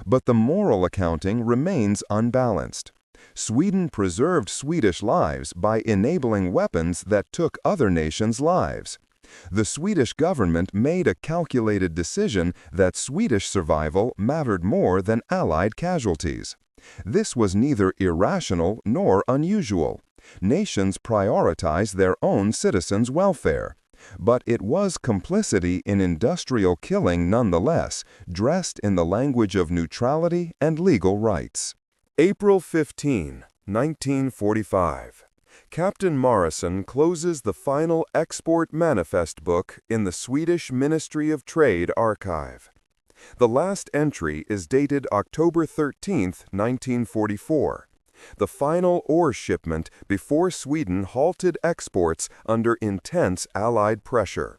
But the moral accounting remains unbalanced. Sweden preserved Swedish lives by enabling weapons that took other nations' lives. The Swedish government made a calculated decision that Swedish survival mattered more than Allied casualties. This was neither irrational nor unusual. Nations prioritize their own citizens' welfare. But it was complicity in industrial killing nonetheless, dressed in the language of neutrality and legal rights. April 15, 1945. Captain Morrison closes the final export manifest book in the Swedish Ministry of Trade archive. The last entry is dated October 13, 1944, the final ore shipment before Sweden halted exports under intense Allied pressure.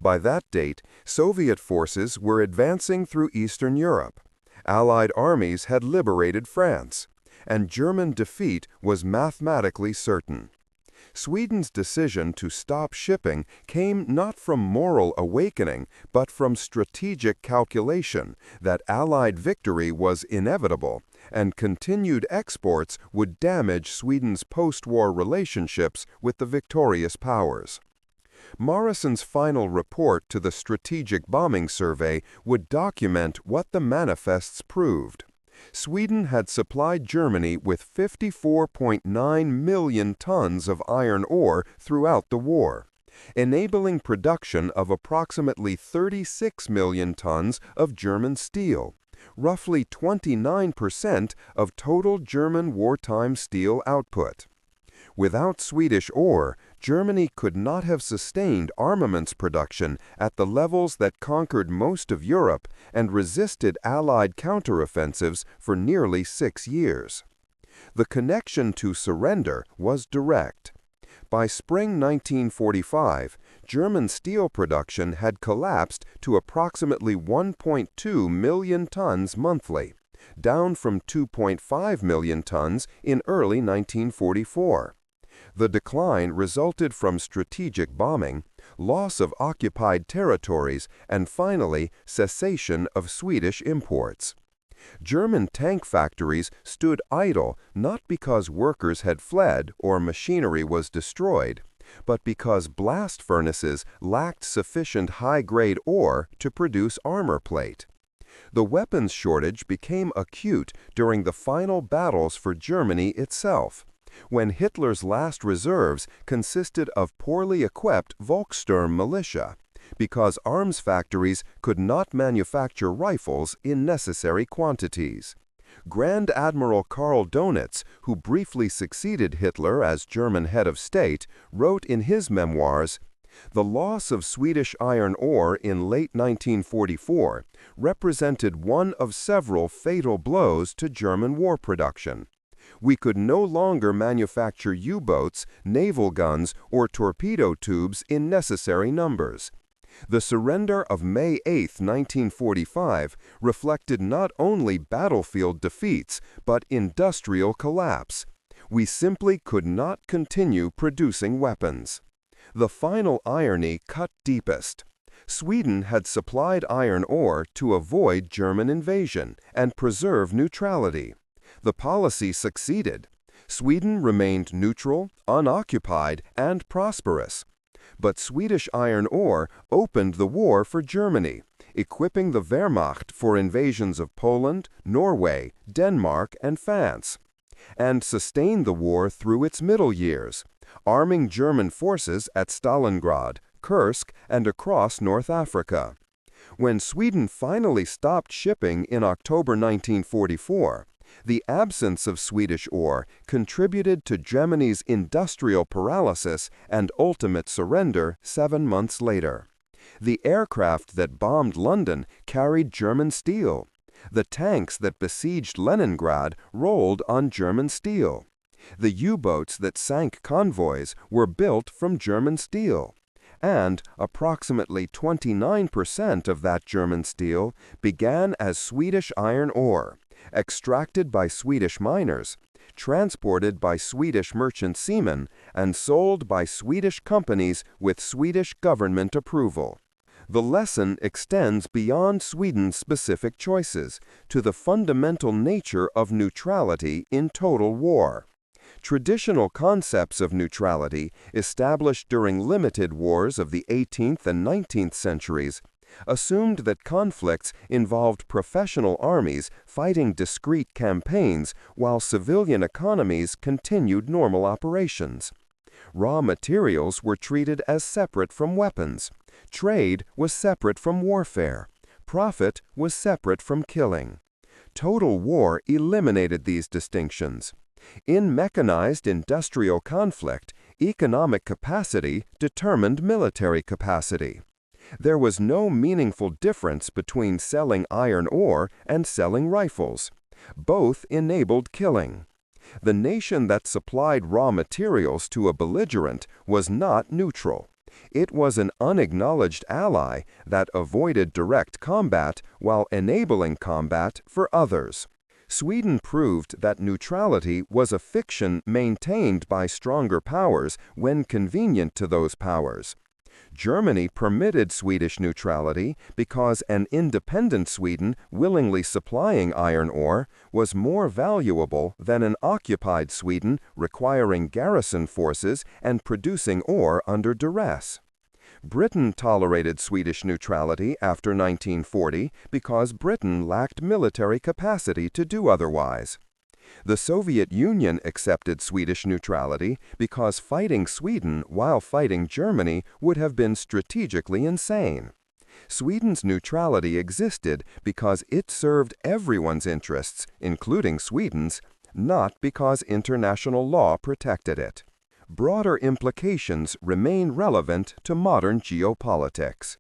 By that date, Soviet forces were advancing through Eastern Europe. Allied armies had liberated France, and German defeat was mathematically certain. Sweden's decision to stop shipping came not from moral awakening, but from strategic calculation that Allied victory was inevitable, and continued exports would damage Sweden's post-war relationships with the victorious powers. Morrison's final report to the Strategic Bombing Survey would document what the manifests proved. Sweden had supplied Germany with 54.9 million tons of iron ore throughout the war, enabling production of approximately 36 million tons of German steel, roughly 29% of total German wartime steel output. Without Swedish ore, Germany could not have sustained armaments production at the levels that conquered most of Europe and resisted Allied counteroffensives for nearly 6 years. The connection to surrender was direct. By spring 1945, German steel production had collapsed to approximately 1.2 million tons monthly, down from 2.5 million tons in early 1944. The decline resulted from strategic bombing, loss of occupied territories, and finally, cessation of Swedish imports. German tank factories stood idle not because workers had fled or machinery was destroyed, but because blast furnaces lacked sufficient high-grade ore to produce armor plate. The weapons shortage became acute during the final battles for Germany itself, when Hitler's last reserves consisted of poorly equipped Volkssturm militia, because arms factories could not manufacture rifles in necessary quantities. Grand Admiral Karl Donitz, who briefly succeeded Hitler as German head of state, wrote in his memoirs, "The loss of Swedish iron ore in late 1944 represented one of several fatal blows to German war production. We could no longer manufacture U-boats, naval guns, or torpedo tubes in necessary numbers. The surrender of May 8, 1945, reflected not only battlefield defeats, but industrial collapse. We simply could not continue producing weapons." The final irony cut deepest. Sweden had supplied iron ore to avoid German invasion and preserve neutrality. The policy succeeded. Sweden remained neutral, unoccupied, and prosperous. But Swedish iron ore opened the war for Germany, equipping the Wehrmacht for invasions of Poland, Norway, Denmark, and France, and sustained the war through its middle years, arming German forces at Stalingrad, Kursk, and across North Africa. When Sweden finally stopped shipping in October 1944, the absence of Swedish ore contributed to Germany's industrial paralysis and ultimate surrender 7 months later. The aircraft that bombed London carried German steel. The tanks that besieged Leningrad rolled on German steel. The U-boats that sank convoys were built from German steel. And approximately 29% of that German steel began as Swedish iron ore, extracted by Swedish miners, transported by Swedish merchant seamen, and sold by Swedish companies with Swedish government approval. The lesson extends beyond Sweden's specific choices to the fundamental nature of neutrality in total war. Traditional concepts of neutrality, established during limited wars of the 18th and 19th centuries, assumed that conflicts involved professional armies fighting discrete campaigns while civilian economies continued normal operations. Raw materials were treated as separate from weapons. Trade was separate from warfare. Profit was separate from killing. Total war eliminated these distinctions. In mechanized industrial conflict, economic capacity determined military capacity. There was no meaningful difference between selling iron ore and selling rifles. Both enabled killing. The nation that supplied raw materials to a belligerent was not neutral. It was an unacknowledged ally that avoided direct combat while enabling combat for others. Sweden proved that neutrality was a fiction maintained by stronger powers when convenient to those powers. Germany permitted Swedish neutrality because an independent Sweden willingly supplying iron ore was more valuable than an occupied Sweden requiring garrison forces and producing ore under duress. Britain tolerated Swedish neutrality after 1940 because Britain lacked military capacity to do otherwise. The Soviet Union accepted Swedish neutrality because fighting Sweden while fighting Germany would have been strategically insane. Sweden's neutrality existed because it served everyone's interests, including Sweden's, not because international law protected it. Broader implications remain relevant to modern geopolitics.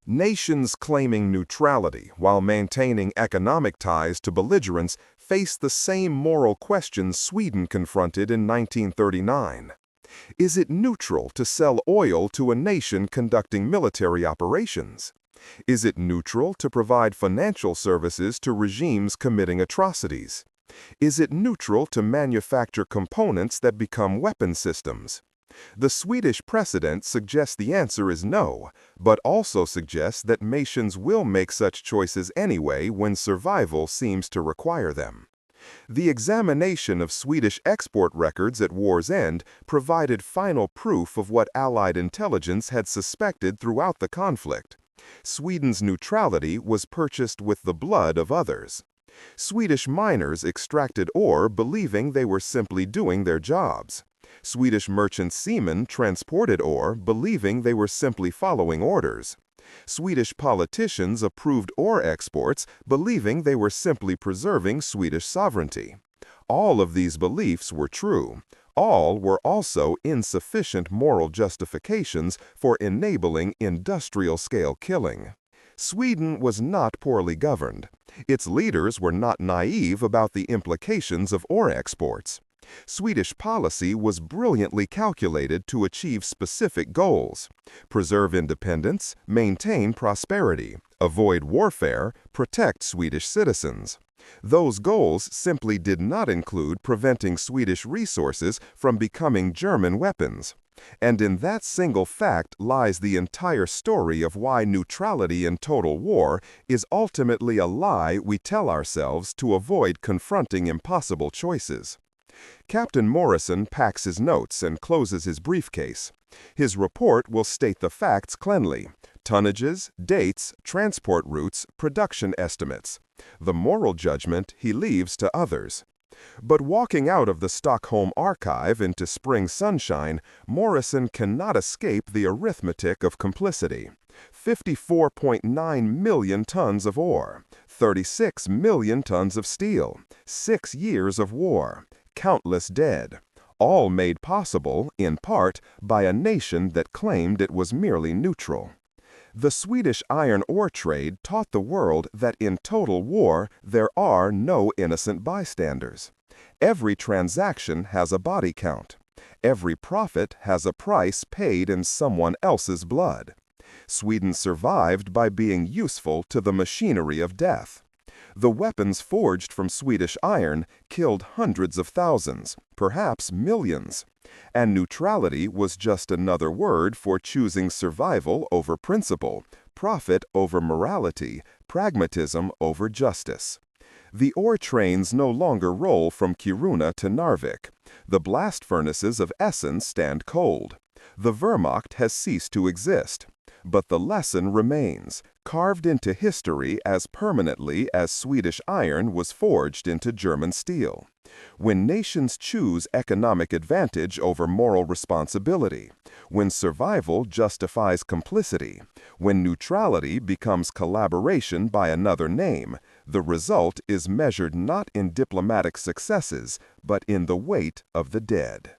Nations claiming neutrality while maintaining economic ties to belligerents face the same moral questions Sweden confronted in 1939. Is it neutral to sell oil to a nation conducting military operations? Is it neutral to provide financial services to regimes committing atrocities? Is it neutral to manufacture components that become weapon systems? The Swedish precedent suggests the answer is no, but also suggests that nations will make such choices anyway when survival seems to require them. The examination of Swedish export records at war's end provided final proof of what Allied intelligence had suspected throughout the conflict. Sweden's neutrality was purchased with the blood of others. Swedish miners extracted ore believing they were simply doing their jobs. Swedish merchant seamen transported ore believing they were simply following orders. Swedish politicians approved ore exports believing they were simply preserving Swedish sovereignty. All of these beliefs were true. All were also insufficient moral justifications for enabling industrial-scale killing. Sweden was not poorly governed. Its leaders were not naive about the implications of ore exports. Swedish policy was brilliantly calculated to achieve specific goals: preserve independence, maintain prosperity, avoid warfare, protect Swedish citizens. Those goals simply did not include preventing Swedish resources from becoming German weapons. And in that single fact lies the entire story of why neutrality in total war is ultimately a lie we tell ourselves to avoid confronting impossible choices. Captain Morrison packs his notes and closes his briefcase. His report will state the facts cleanly: tonnages, dates, transport routes, production estimates. The moral judgment he leaves to others. But walking out of the Stockholm archive into spring sunshine, Morrison cannot escape the arithmetic of complicity. 54.9 million tons of ore, 36 million tons of steel, 6 years of war, countless dead, all made possible, in part, by a nation that claimed it was merely neutral. The Swedish iron ore trade taught the world that in total war there are no innocent bystanders. Every transaction has a body count. Every profit has a price paid in someone else's blood. Sweden survived by being useful to the machinery of death. The weapons forged from Swedish iron killed hundreds of thousands, perhaps millions. And neutrality was just another word for choosing survival over principle, profit over morality, pragmatism over justice. The ore trains no longer roll from Kiruna to Narvik. The blast furnaces of Essen stand cold. The Wehrmacht has ceased to exist. But the lesson remains, carved into history as permanently as Swedish iron was forged into German steel. When nations choose economic advantage over moral responsibility, when survival justifies complicity, when neutrality becomes collaboration by another name, the result is measured not in diplomatic successes, but in the weight of the dead.